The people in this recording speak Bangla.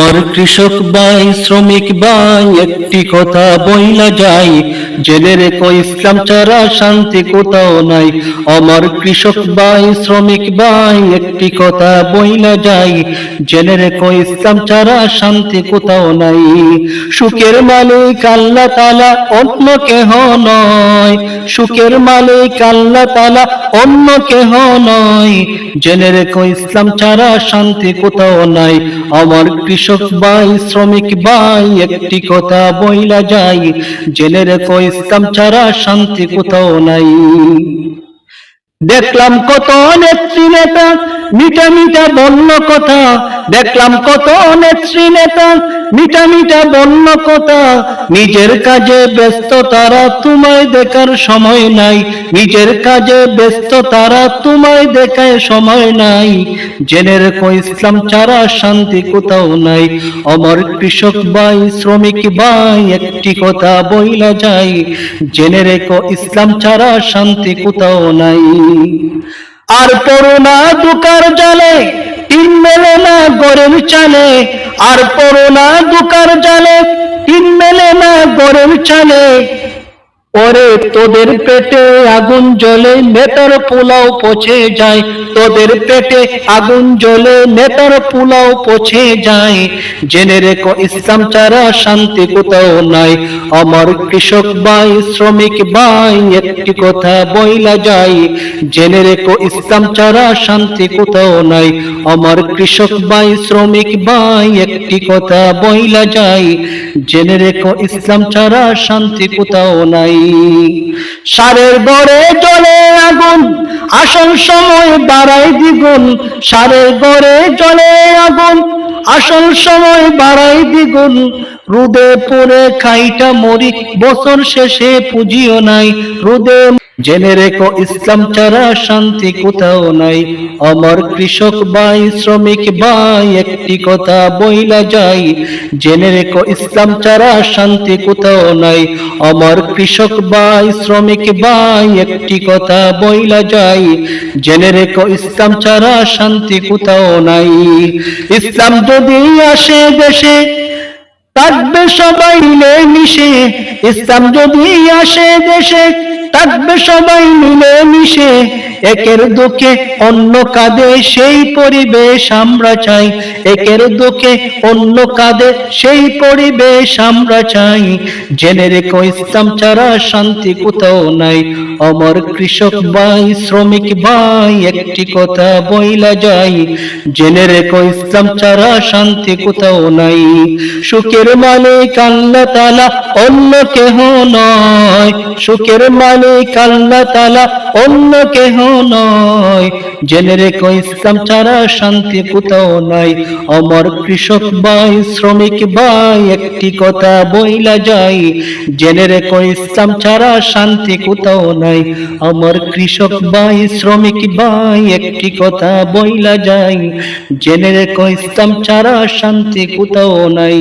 আমার কৃষক ভাই শ্রমিক ভাই একটি কথা বইলা যাই, জেনে রেখো ইসলাম ছাড়া শান্তি কোথাও নাই। আমার কৃষক ভাই শ্রমিক ভাই একটি কথা বইলা যাই, জেনে রেখো ইসলাম ছাড়া শান্তি কোথাও নাই। সুখের মালিক আল্লাহ তাআলা অন্য কেহ নয়, সুখের মালিক আল্লাহ তাআলা অন্য কেহ নয়। জেনে রেখো ইসলাম ছাড়া শান্তি কোথাও নাই। আমার কৃষক ভাই শ্রমিক ভাই একটি কথা বইলা যাই, জেনে রেখো ইসলাম ছাড়া শান্তি কোথাও নাই। দেখলাম কত নেত্রী নেতা মিঠা মিঠা বলল কথা, দেখলাম কত নেত্রী নেতা মিঠা মিঠা বলল কথা। নিজের কাজে ব্যস্ত তারা, তোমায় দেখার সময় নাই। নিজের কাজে ব্যস্ত তারা, তোমায় দেখায় সময় নাই। জেনে রেখো ইসলাম ছাড়া শান্তি কোথাও নাই। আমার কৃষক ভাই শ্রমিক ভাই একটি কথা বইলা যাই, জেনে রেখো ইসলাম ছাড়া শান্তি কোথাও নাই। আর পড়ো না দুকার জালে, টিন মেলে না গরের চালে। আর পড়ো না দুকার জালে, টিন মেলে না গরের চালে। ওরে তোদের পেটে আগুন জ্বলে, নেতার পোলাও পচে যায়। তোদের পেটে আগুন জ্বলে, নেতার পোলাও পচে যায়। জেনে রেখো ইসলাম ছাড়া শান্তি কোথাও নাই। আমার কৃষক ভাই শ্রমিক ভাই একটি কথা বইলা যাই, জেনে রেখো ইসলাম ছাড়া শান্তি কোথাও নাই। আমার কৃষক ভাই শ্রমিক ভাই একটি কথা বইলা যাই, জেনে রেখো ইসলাম ছাড়া শান্তি কোথাও নাই। সারের ঘরে জ্বলে আগুন, আসল সময় বাড়ায় দ্বিগুণ। সারের ঘরে জ্বলে আগুন, আসল সময় বাড়ায় দ্বিগুণ। রোদে পড়ে খাইটা মরি, বছর শেষে পুঁজিও নাই। রোদে জেনে রেখো ইসলাম ছাড়া শান্তি কোথাও নাই। আমার কৃষক ভাই শ্রমিক ভাই একটি কথা বইলা যাই, জেনে রেখো ইসলাম ছাড়া শান্তি কোথাও নাই। আমার কৃষক ভাই শ্রমিক ভাই একটি কথা বইলা যাই, জেনে রেখো ইসলাম ছাড়া শান্তি কোথাও নাই। ইসলাম যদি আসে দেশে, থাকবে সবাই মিলে মিশে। ইসলাম যদি আসে দেশে, থাকবে সবাই মিলে মিশে। একের দুঃখে অন্য কাঁদে, সেই পরিবেশ আমরা চাই। একের দুঃখে অন্য কাঁদে, সেই পরিবেশ আমরা চাই। জেনে রেখো ইসলাম ছাড়া শান্তি কোথাও নাই। আমার কৃষক ভাই শ্রমিক ভাই একটি কথা বইলা যাই, জেনে রেখো ইসলাম ছাড়া শান্তি কোথাও নাই। সুখের মালিক আল্লাহ তাআলা অন্য কেহ নয়, সুখের মালিক আল্লাহ তাআলা অন্য কেহ নয়। জেনে রেখো ইসলাম ছাড়া শান্তি কোথাও নাই। আমার কৃষক ভাই শ্রমিক ভাই একটি কথা বইলা যাই, জেনে রেখো ইসলাম ছাড়া শান্তি কোথাও নাই। আমার কৃষক ভাই শ্রমিক ভাই একটি কথা বইলা যাই, জেনে রেখো ইসলাম ছাড়া শান্তি কোথাও নাই।